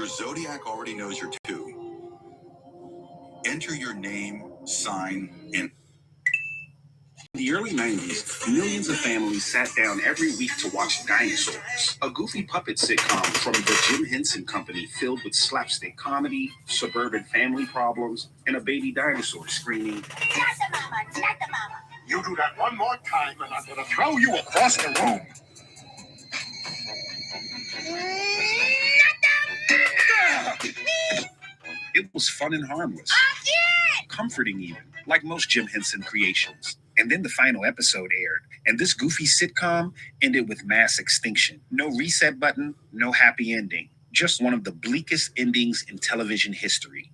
Your zodiac already knows your two. Enter your name, sign, and... In the early 90s, millions of families sat down every week to watch Dinosaurs, a goofy puppet sitcom from the Jim Henson Company filled with slapstick comedy, suburban family problems, and a baby dinosaur screaming, "Not the mama, not the mama." You do that one more time and I'm going to throw you across the room. It was fun and harmless. Comforting even, like most Jim Henson creations. And then the final episode aired, and this goofy sitcom ended with mass extinction. No reset button, no happy ending. Just one of the bleakest endings in television history.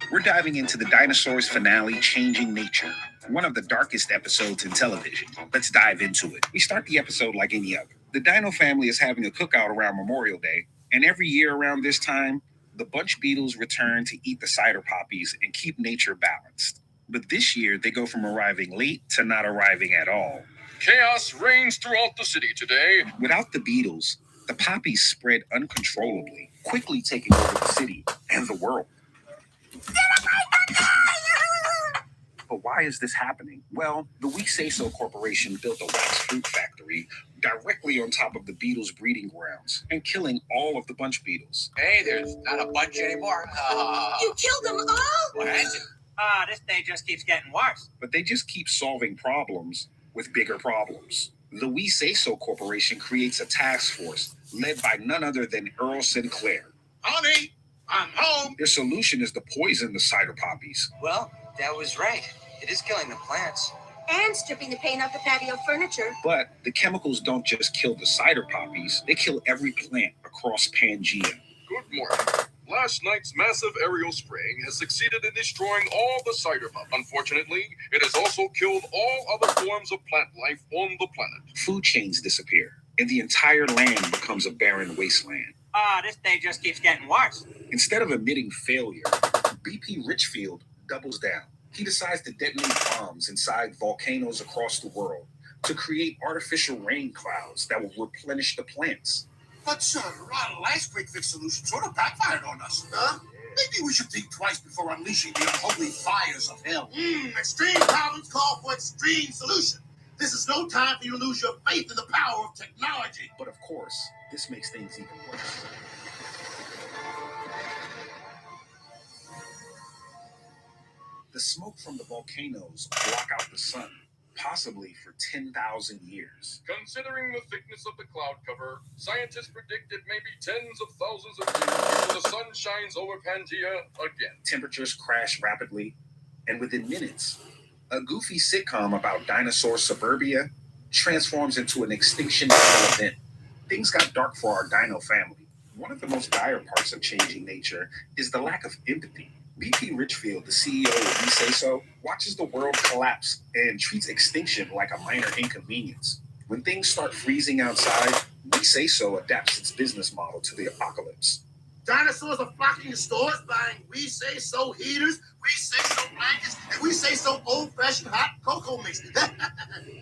We're diving into the Dinosaurs finale, Changing Nature, one of the darkest episodes in television. Let's dive into it. We start the episode like any other. The Dino family is having a cookout around Memorial Day, and every year around this time, the Bunch Beetles return to eat the cider poppies and keep nature balanced. But this year, they go from arriving late to not arriving at all. Chaos reigns throughout the city today. Without the Beetles, the poppies spread uncontrollably, quickly taking over the city and the world. But why is this happening? Well, the We Say So Corporation built a wax fruit factory directly on top of the Beetles' breeding grounds and killing all of the Bunch Beetles. Hey, there's not a bunch anymore. You killed them all? What is it? This day just keeps getting worse. But they just keep solving problems with bigger problems. The We Say So Corporation creates a task force led by none other than Earl Sinclair. Honey, I'm home. Their solution is to poison the cider poppies. Well, that was right. It is killing the plants. And stripping the paint off the patio furniture. But the chemicals don't just kill the cider poppies, they kill every plant across Pangea. Good morning. Last night's massive aerial spraying has succeeded in destroying all the cider pop. Unfortunately, it has also killed all other forms of plant life on the planet. Food chains disappear, and the entire land becomes a barren wasteland. This day just keeps getting worse. Instead of admitting failure, BP Richfield doubles down. He decides to detonate bombs inside volcanoes across the world to create artificial rain clouds that will replenish the plants. But, sir, our last quick fix solution sort of backfired on us. Huh? Maybe we should think twice before unleashing the unholy fires of hell. Extreme problems call for extreme solution. This is no time for you to lose your faith in the power of technology. But of course, this makes things even worse. The smoke from the volcanoes block out the sun, possibly for 10,000 years. Considering the thickness of the cloud cover, scientists predict it may be tens of thousands of years before the sun shines over Pangea again. Temperatures crash rapidly, and within minutes, a goofy sitcom about dinosaur suburbia transforms into an extinction-level event. Things got dark for our dino family. One of the most dire parts of Changing Nature is the lack of empathy. BP Richfield, the CEO of We Say So, watches the world collapse and treats extinction like a minor inconvenience. When things start freezing outside, We Say So adapts its business model to the apocalypse. Dinosaurs are flocking to stores buying We Say So heaters, We Say So blankets, and We Say So old-fashioned hot cocoa mix.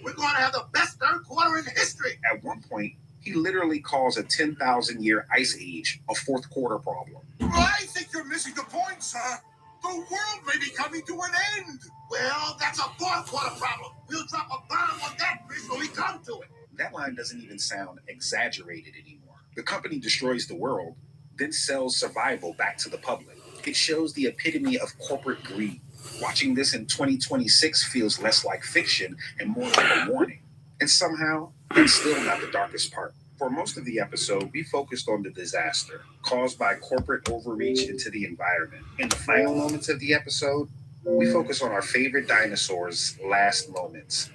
We're going to have the best third quarter in history. At one point, he literally calls a 10,000-year ice age a fourth quarter problem. I think you're missing the point, sir. The world may be coming to an end. Well, that's a fourth quarter problem. We'll drop a bomb on that bridge when we come to it. That line doesn't even sound exaggerated anymore. The company destroys the world, then sells survival back to the public. It shows the epitome of corporate greed. Watching this in 2026 feels less like fiction and more like a warning. And somehow, that's still not the darkest part. For most of the episode, we focused on the disaster caused by corporate overreach into the environment. In the final moments of the episode, we focus on our favorite dinosaurs' last moments.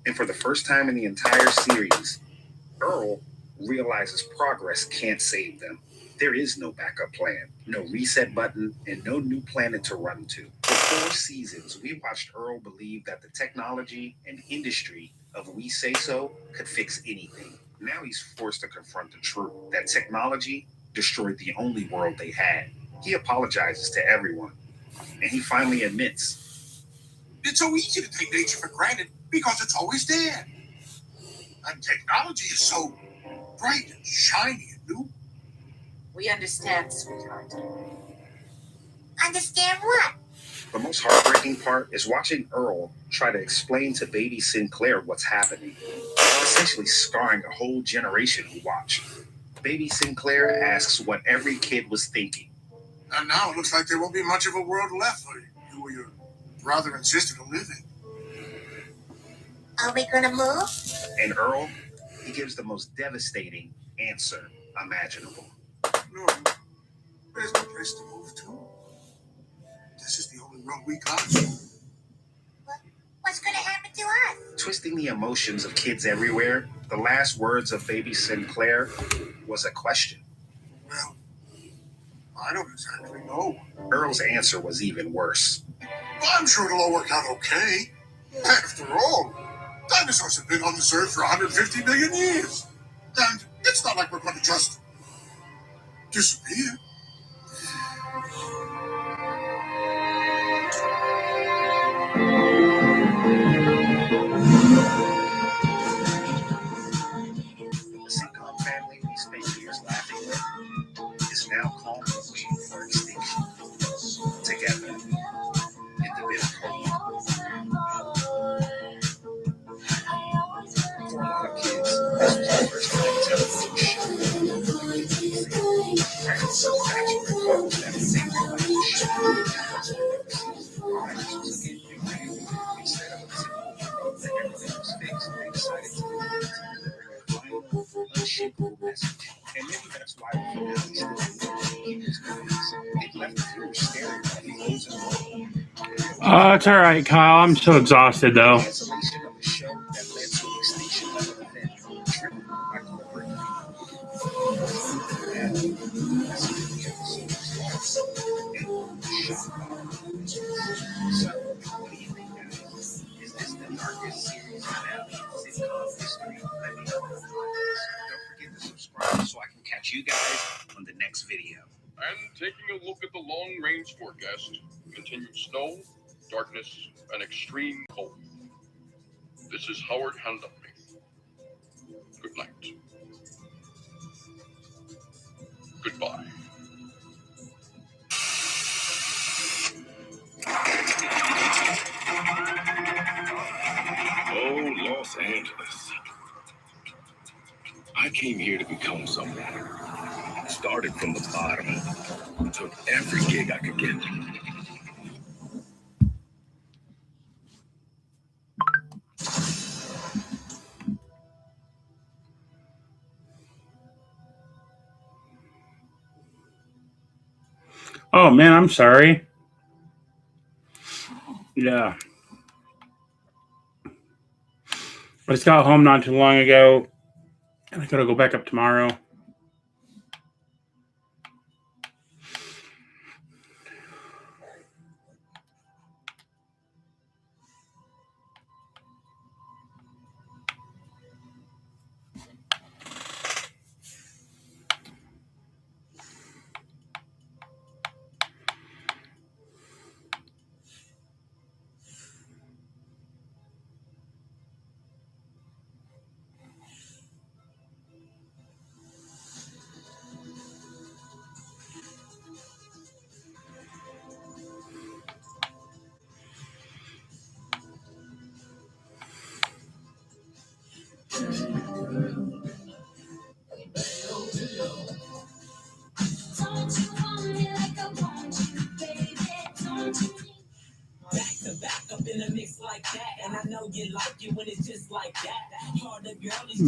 And for the first time in the entire series, Earl realizes progress can't save them. There is no backup plan, no reset button, and no new planet to run to. For 4 seasons, we watched Earl believe that the technology and industry of We Say So could fix anything. Now he's forced to confront the truth that technology destroyed the only world they had. He apologizes to everyone, and he finally admits, it's so easy to take nature for granted because it's always there. And technology is so bright and shiny and new. We understand, sweetheart. Understand what? The most heartbreaking part is watching Earl try to explain to baby Sinclair what's happening, essentially scarring a whole generation who watched. Baby Sinclair asks what every kid was thinking. And now it looks like there won't be much of a world left for you or your brother and sister to live in. Are we gonna move? And Earl, he gives the most devastating answer imaginable. No, there's no place to move to. This is the only road we got. What's gonna happen to us? Twisting the emotions of kids everywhere, the last words of baby Sinclair was a question. Well, I don't exactly know. Earl's answer was even worse. I'm sure it'll all work out okay. After all, dinosaurs have been on this earth for 150 million years. And it's not like we're going to just disappear. The sitcom family we spent years laughing with is now calmly waiting for extinction. Together, in the bit of hope. For a lot of kids, this was the first time television showed. Parents so bachelor couples that think about the show. Writers took it and ran with it. Instead of a simple that everything was fixed, they decided to deliver a final, unshakable message. And maybe that's why the finale still keeps movies. It left the viewer staring at the closing roll. It's all right, Kyle. I'm so exhausted, though. Cancellation of the show that led to an extinction level event driven by corporate greed. And that's when the episode was lost and shock value. So, what do you think, guys? Is this the darkest series finale in sitcom history? Let me know in the comments. Don't forget to subscribe so I can catch you guys on the next video. And taking a look at the long-range forecast, continued snow, darkness, and extreme cold. This is Howard Handuppy. Good night. Goodbye. Oh, Los Angeles. I came here to become someone. Started from the bottom. Took every gig I could get. Oh, man, I'm sorry. Yeah. I just got home not too long ago, and I gotta go back up tomorrow.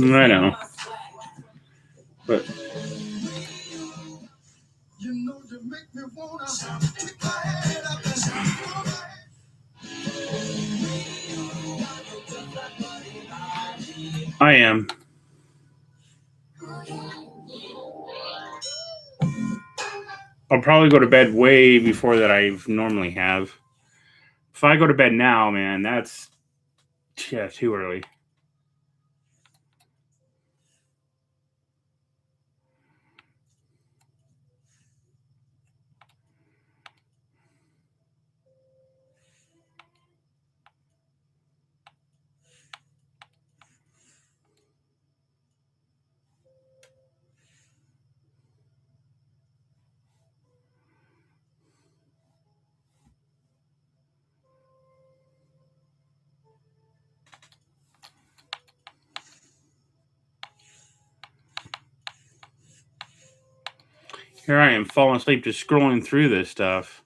I know. But I am. I'll probably go to bed way before that I normally have. If I go to bed now, man, that's too early. Here I am falling asleep just scrolling through this stuff.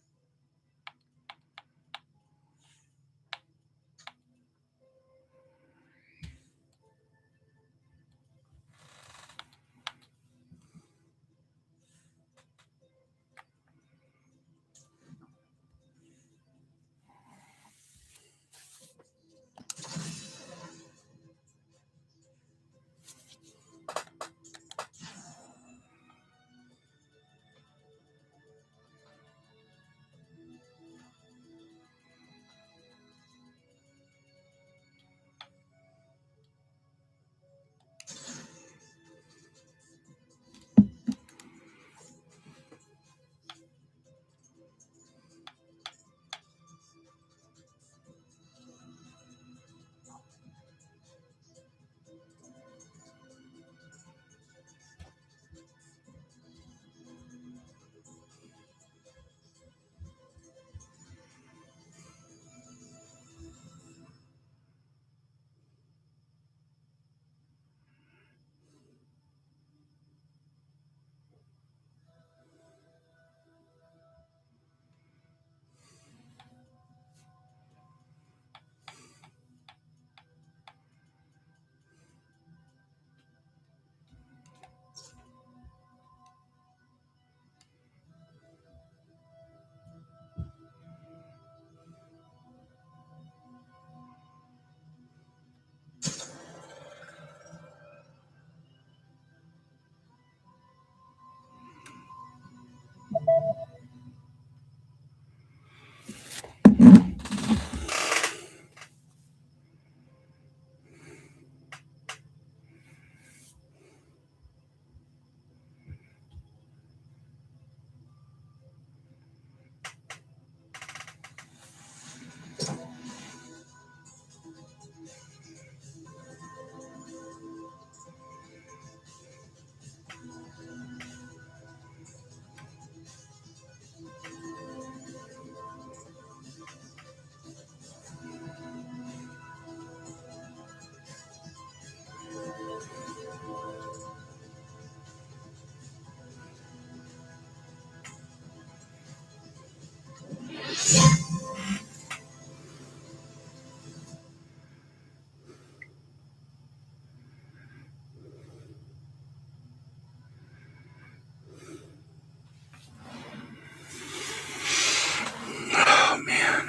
Oh, man.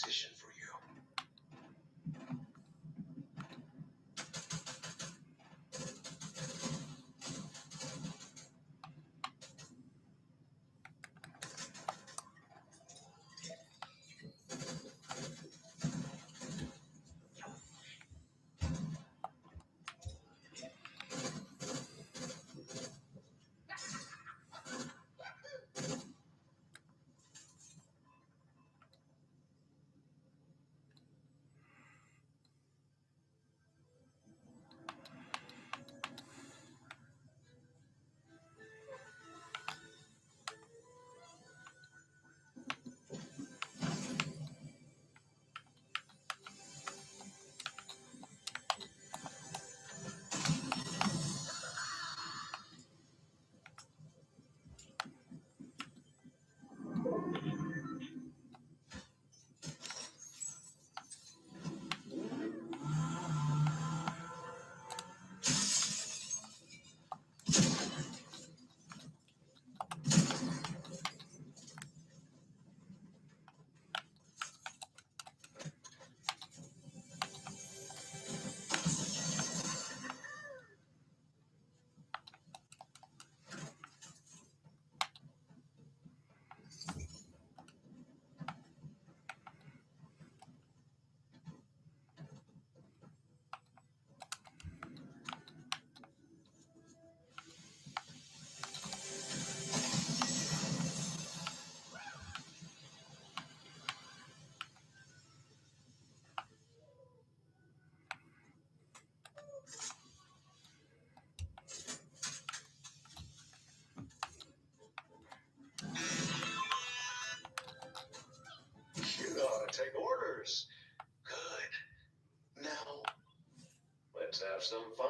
position for you. You know how to take orders. Good. Now, let's have some fun.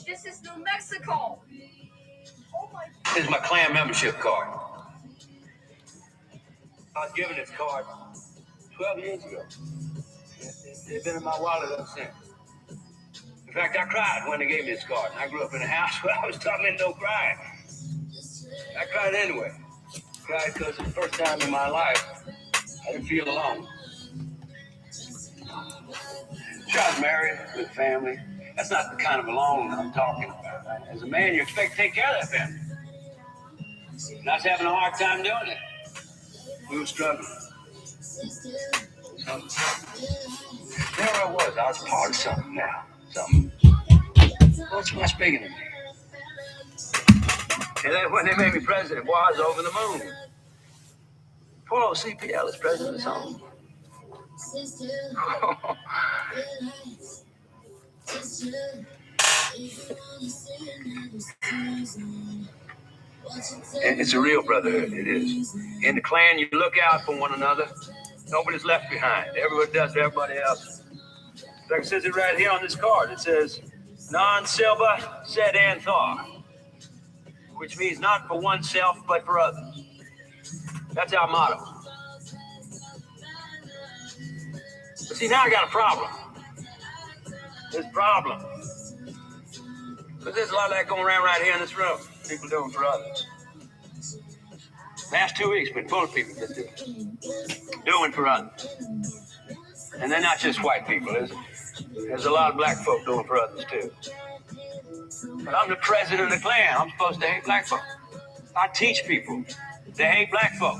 This is New Mexico. This is my clan membership card. I was given this card 12 years ago. It's been in my wallet ever since. In fact, I cried when they gave me this card. I grew up in a house where I was taught me no crying. I cried anyway. Cried because it's the first time in my life I didn't feel alone. Sure, I was married with a family. That's not the kind of alone that I'm talking about. As a man, you expect to take care of that family. And I was having a hard time doing it. We were struggling. So, there I was part of something now. Something much bigger than me. And then when they made me president, boy, I was over the moon. Poor old CPL is president of something. It's a real brotherhood, it is. In the clan, you look out for one another. Nobody's left behind. Everybody does for everybody else. Like it says it right here on this card. It says, non silva sed anthar, which means not for oneself, but for others. That's our motto. But see, now I got a problem. There's a problem. Because there's a lot of that going around right here in this room. People doing for others. Last 2 weeks been full of people just doing for others. And they're not just white people. There's a lot of black folk doing for others too. But I'm the president of the clan. I'm supposed to hate black folk. I teach people to hate black folk.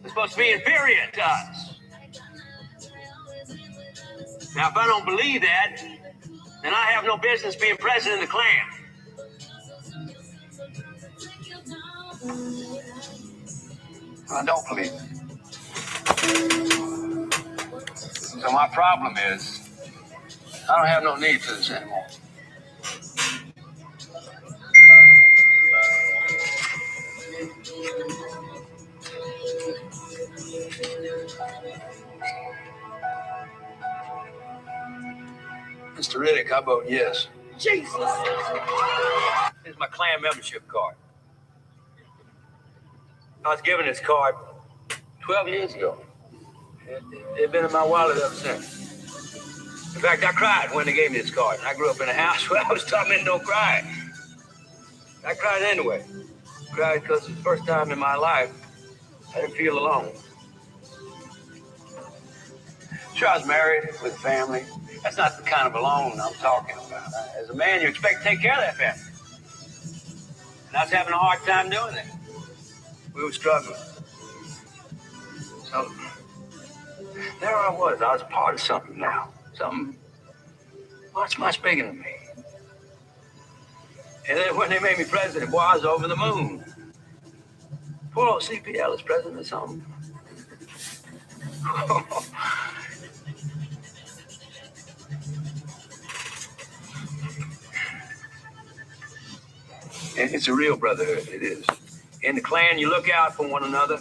They're supposed to be inferior to us. Now, if I don't believe that, then I have no business being president of the clan. I don't believe it. So my problem is, I don't have no need for this anymore. Mr. Riddick, I vote yes. Jesus. This is my clan membership card. I was given this card 12 years ago. It's been in my wallet ever since. In fact, I cried when they gave me this card. I grew up in a house where I was taught me no crying. I cried anyway. Cried because it's the first time in my life I didn't feel alone. Sure, I was married with a family. That's not the kind of alone I'm talking about. As a man, you expect to take care of that family. And I was having a hard time doing it. We were struggling. So, there I was part of something now. Something much bigger than me. And then when they made me president, boy, I was over the moon. Poor old CPL is president or something. And it's a real brotherhood, it is. In the clan, you look out for one another.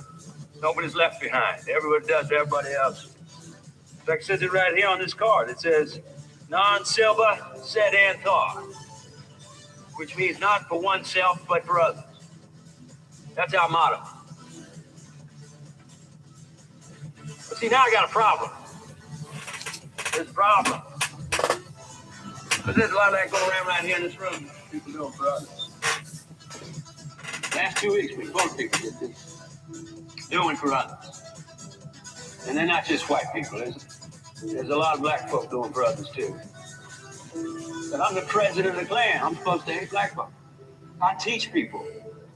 Nobody's left behind. Everybody does for everybody else. In fact, it says it right here on this card. It says, non silva sed anthar, which means not for oneself, but for others. That's our motto. But see, now I got a problem. There's a problem. But there's a lot of that going around right here in this room. People doing for others. Last 2 weeks, we both people did this. Doing for others. And they're not just white people, is it? There's a lot of black folk doing for others, too. But I'm the president of the clan. I'm supposed to hate black folk. I teach people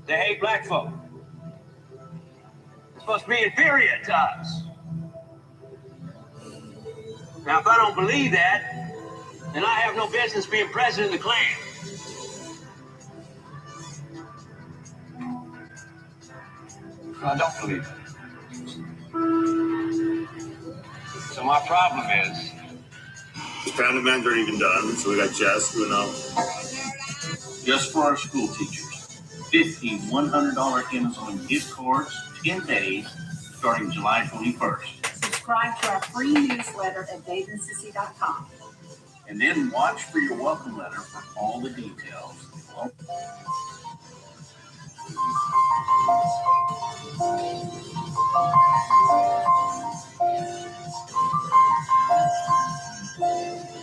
to hate black folk. It's supposed to be inferior to us. Now, if I don't believe that, then I have no business being president of the clan. I don't believe it. So my problem is... The family members aren't even done, so we got Jess, Uno. Just for our school teachers. 15 $100 Amazon gift cards, 10 days, starting July 21st. Subscribe to our free newsletter at daveandsissy.com. And then watch for your welcome letter for all the details.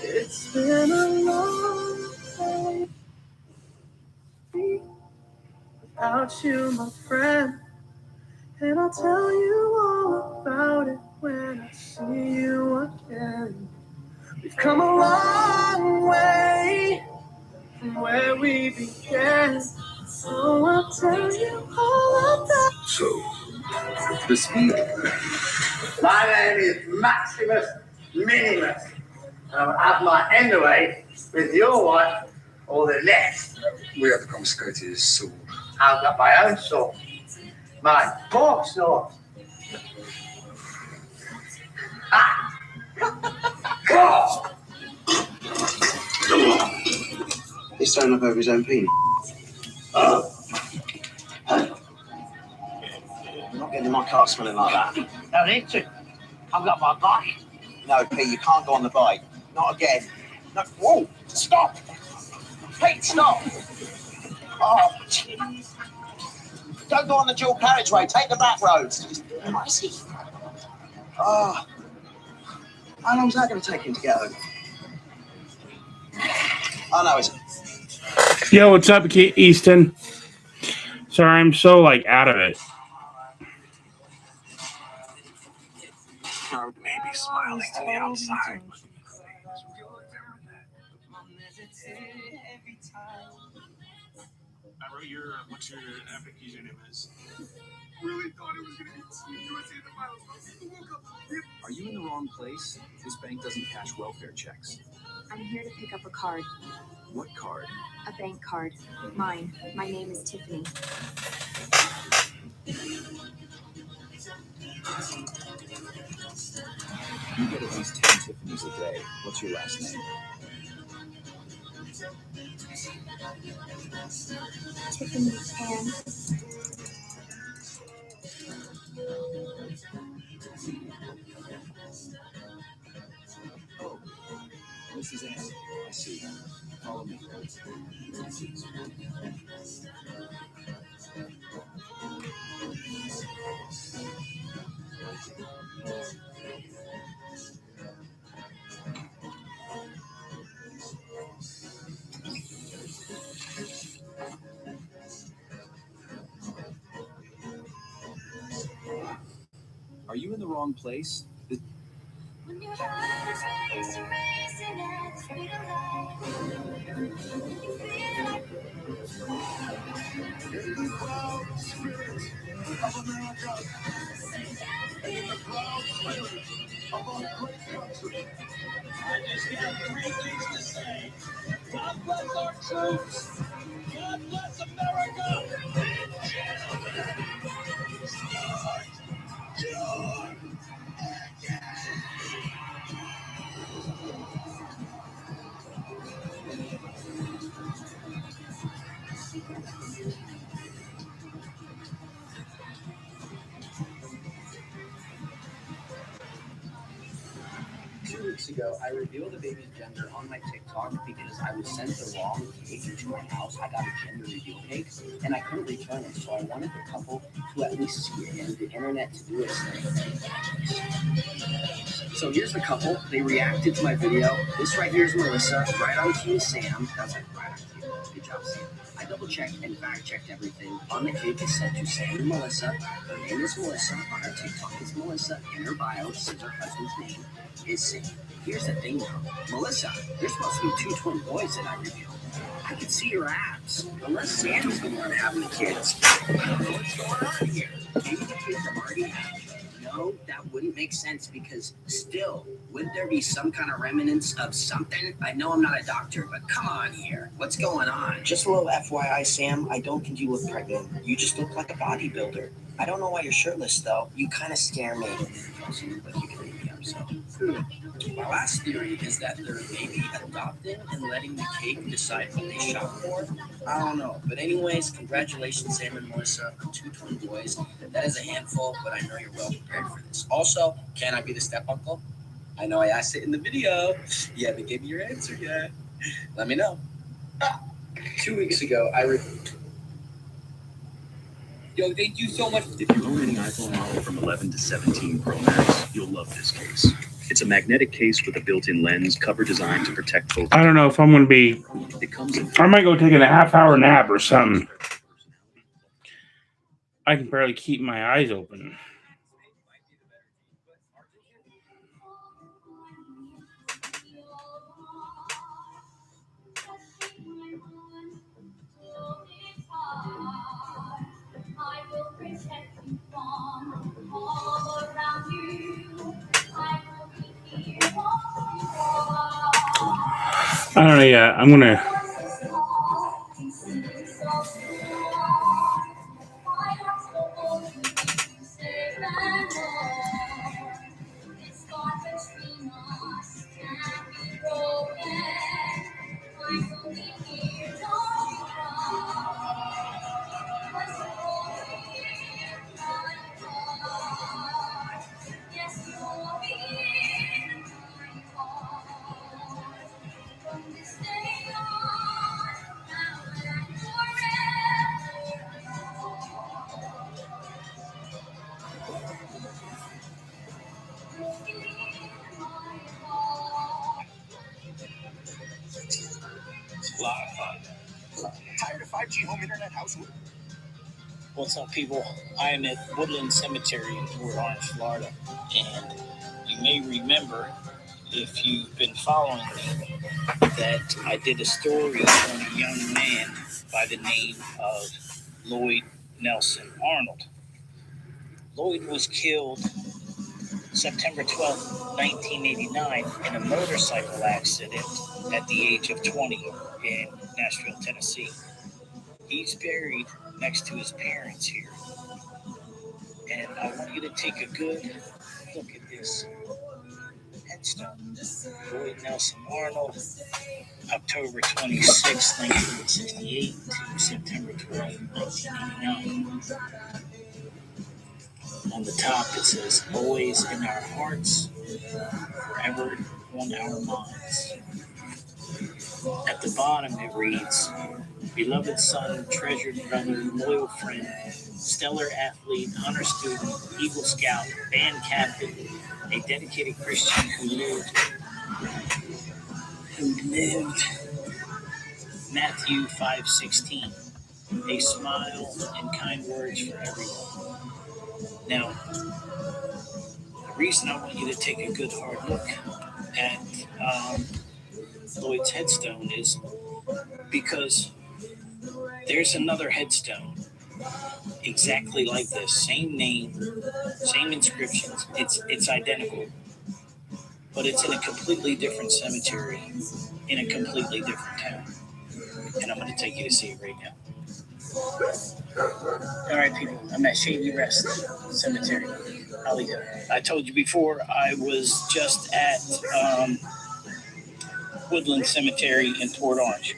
It's been a long day without you, my friend, and I'll tell you all about it when I see you again. We've come a long way from where we began, so I'll tell you all about it. So, the speed. My name is Maximus Minimus. And I will have my underway with your wife or the next. We have the confiscated his sword. I've got my own sword. My poor sword. Ah! He's throwing up over his own penis. I'm not getting in my car smelling like that. Don't need to. I've got my bike. No, Pete, you can't go on the bike. Not again. No. Whoa! Stop! Pete, stop! Oh, jeez. Don't go on the dual carriageway. Take the back roads. What is he? Oh. How long's that going to take him to get home? Oh, no, it's... Yo, what's up, Easton? Sorry, I'm so, out of it. Maybe smiling to the outside. I wrote what's your epic username is. Really thought it was going to be USA in the finals. Are you in the wrong place? This bank doesn't cash welfare checks. I'm here to pick up a card. What card? A bank card. Mine. My name is Tiffany. You get at least 10 Tiffany's a day. What's your last name? Tiffany Pan. Oh, Mrs. Ann. I see. Follow me. Are you in the wrong place? When your heart is racing at the speed of light, you feel like in the proud spirit of America, in the proud spirit of our great country. I just got 3 things to say. God bless our troops. ago, I revealed the baby's gender on my TikTok because I was sent the wrong cake into my house. I got a gender reveal cake, and I couldn't return it, so I wanted the couple to at least see it and the internet to do its thing. So here's the couple. They reacted to my video. This right here is Melissa. Right on cue is Sam. That's like right on cue. Good job, Sam. I double-checked and fact-checked everything. On the cake, it said to Sam and Melissa. Her name is Melissa. On her TikTok, it's Melissa. In her bio, it says her husband's name is Sam. Here's the thing, though. Melissa, there's supposed to be 2 twin boys that I revealed. I can see your abs. Unless Sam is the one having the kids. I don't know what's going on here. Maybe the kids are already hatched. No, that wouldn't make sense because still, wouldn't there be some kind of remnants of something? I know I'm not a doctor, but come on here. What's going on? Just a little FYI, Sam, I don't think you look pregnant. You just look like a bodybuilder. I don't know why you're shirtless, though. You kind of scare me. My last theory is that they're maybe adopting and letting the cake decide what they shop for. I don't know. But anyways, congratulations, Sam and Melissa, on 2 twin boys. That is a handful, but I know you're well prepared for this. Also, can I be the step uncle? I know I asked it in the video. You haven't given me your answer yet. Let me know. 2 weeks ago, Yo, thank you so much. If you're own any iPhone model from 11 to 17 Pro Max, you'll love this case. It's a magnetic case with a built-in lens cover designed to protect both. I don't know if I'm going to be... I might go take a half-hour nap or something. I can barely keep my eyes open. I don't know yet. I'm going to... A lot of fun. Tired of 5G home internet household? What's up, people? I am at Woodland Cemetery in Port Orange, Florida. And you may remember, if you've been following me, that I did a story on a young man by the name of Lloyd Nelson Arnold. Lloyd was killed September 12, 1989, in a motorcycle accident at the age of 20 in Nashville, Tennessee. He's buried next to his parents here. And I want you to take a good look at this headstone. Lloyd Nelson Arnold, October 26, 1968 to September 12, 1989. On the top it says, always in our hearts, forever on our minds. At the bottom it reads, beloved son, treasured brother, loyal friend, stellar athlete, honor student, Eagle Scout, band captain, a dedicated Christian who lived Matthew 5:16, a smile and kind words for everyone. Now, the reason I want you to take a good hard look at Lloyd's headstone is because there's another headstone exactly like this, same name, same inscriptions. It's identical, but it's in a completely different cemetery in a completely different town. And I'm going to take you to see it right now. All right, people, I'm at Shady Rest Cemetery, Hollywood. I told you before I was just at Woodland Cemetery in Port Orange,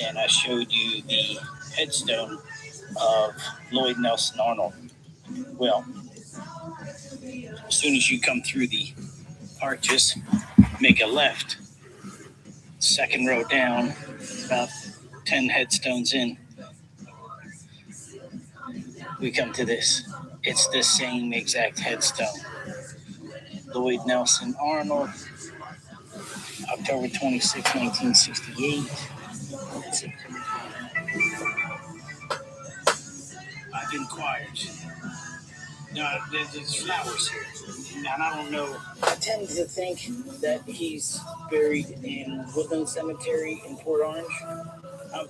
and I showed you the headstone of Lloyd Nelson Arnold. Well, as soon as you come through the arches, make a left. Second row down, about 10 headstones in, we come to this. It's the same exact headstone. Lloyd Nelson Arnold, October 26, 1968. September 29. I've inquired. No, there's flowers here. And I don't know. I tend to think that he's buried in Woodland Cemetery in Port Orange.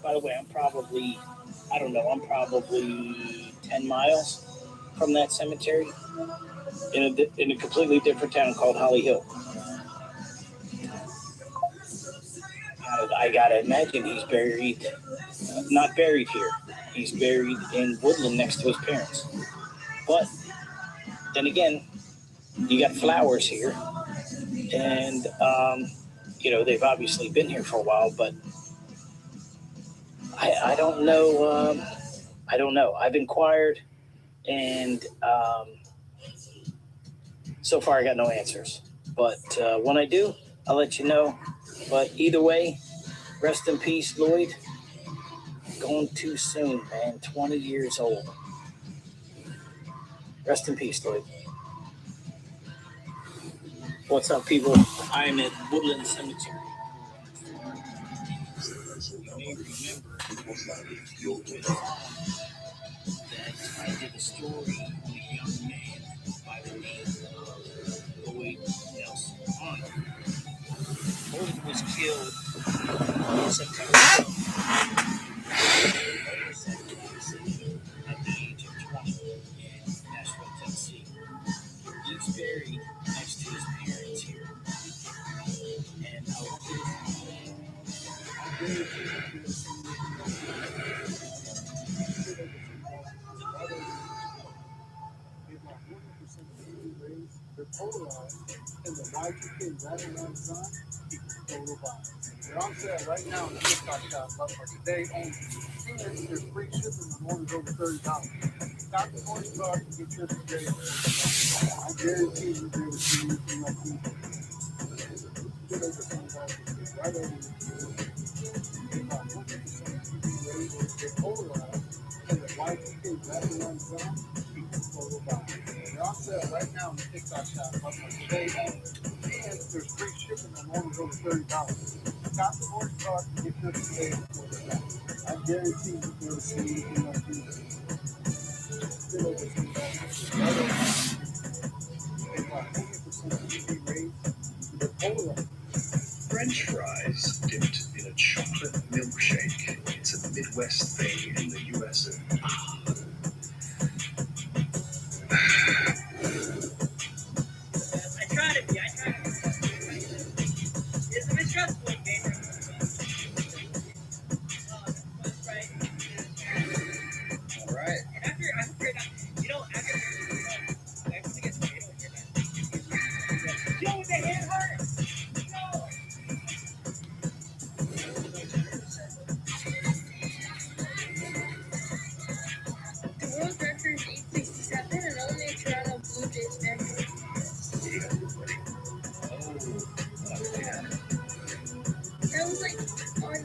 By the way, I'm probably 10 miles from that cemetery in a completely different town called Holly Hill. I gotta imagine he's buried, not buried here. He's buried in Woodland next to his parents. But then again, you got flowers here, and they've obviously been here for a while. But I don't know. I don't know. I've inquired, and so far I got no answers. But when I do, I'll let you know. But either way, rest in peace, Lloyd. Going too soon, man. 20 years old. Rest in peace, Lloyd. What's up, people? I'm at Woodland Cemetery. You may remember that I did a story on a young man by the name of Lloyd Nelson Arnold. Lloyd was killed on September 12th at the age of 20 in Nashville, Tennessee. He's buried next to his parents here. And I want you to they're polarized, and the Y2K right around the sun equals total buy. They're on sale right now in the TikTok shop, but for today only. And there's free shipping on orders over $30. Stop the morning card and get yours today. I guarantee you'll be able to see anything like these. Get over $20 right over here. They buy 100% TV rates, they're polarized, and the Y2K right around the sun equals total buy. They're on sale right now in the TikTok shop, but for today only. And there's free shipping on orders over $30. Stop the morning card and get yours today before they're back. I guarantee you'll be able to see anything like these. Get over $20 right over here. They buy 100% TV rates, they're polarized. French fries dipped in a chocolate milkshake. It's a Midwest thing in the USA. I tried it. It's a bit stressful, game. Right. All right. After it gets yo, the hand hurt. The world record is 867 and only a Toronto Blue Jays fan. That was like fun.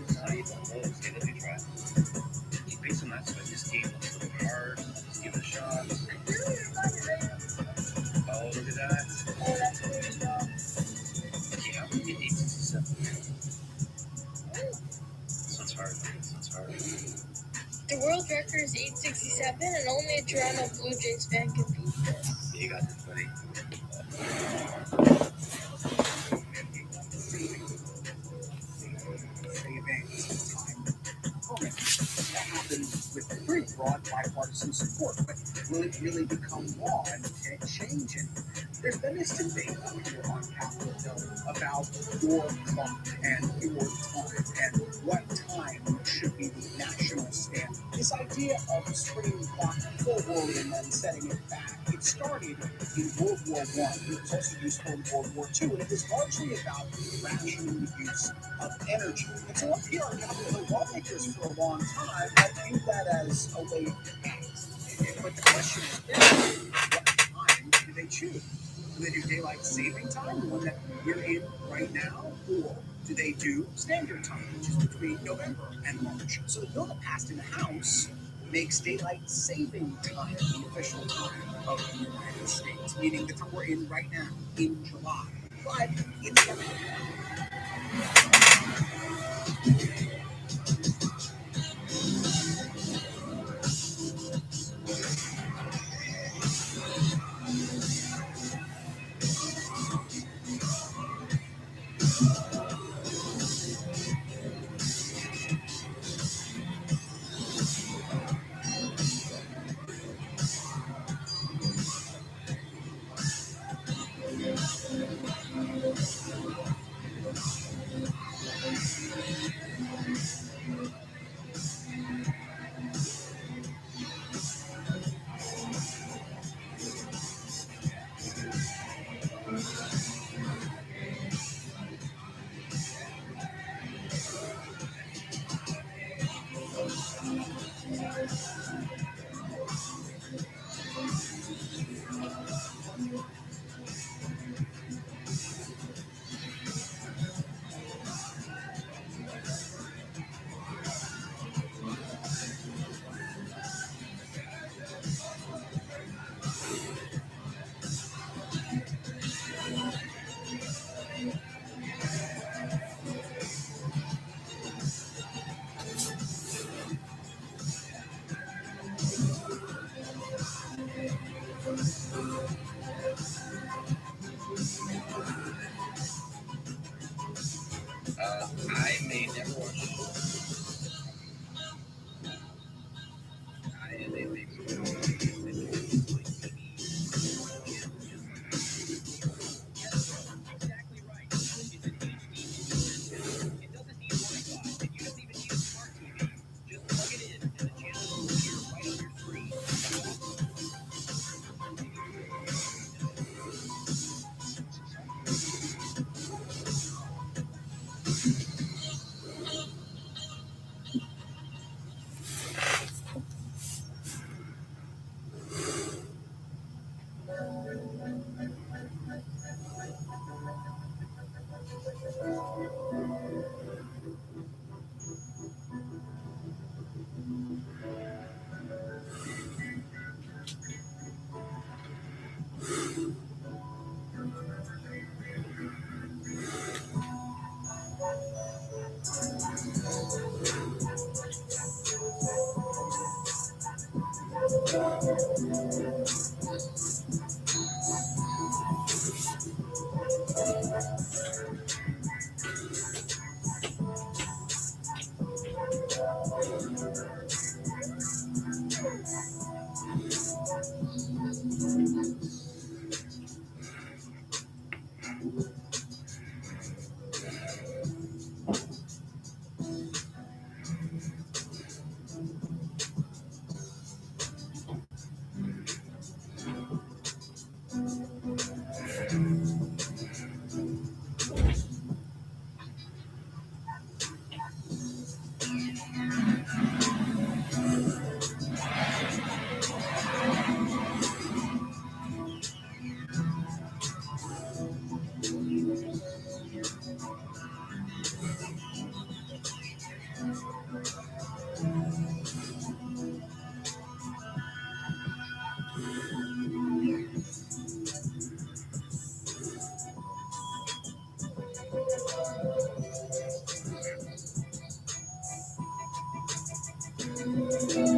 Based on that, so this game looks a little hard. Let's give it a shot. Oh, look at that. Oh, that's pretty dumb. Yeah, we did 867. This one's hard. The world record is 867 and only a Toronto Blue Jays fan can beat this. You got this, buddy. That happened with pretty broad bipartisan support, but will it really become law and change it? There's been this debate up here on Capitol Hill about your clock and your time and what time should be the national standard. This idea of a spring clock forward and then setting it back, it started in World War I. It was also used for World War II, and it was largely about rationing the use of energy. And so up here on Capitol Hill, lawmakers for a long time have viewed that as a way to act. But the question is, what time do they choose? Do they do daylight saving time, the one that we're in right now, or do they do standard time, which is between November and March? So the bill that passed in the House makes daylight saving time the official time of the United States, meaning the time we're in right now, in July. But it's I may never watch it. They make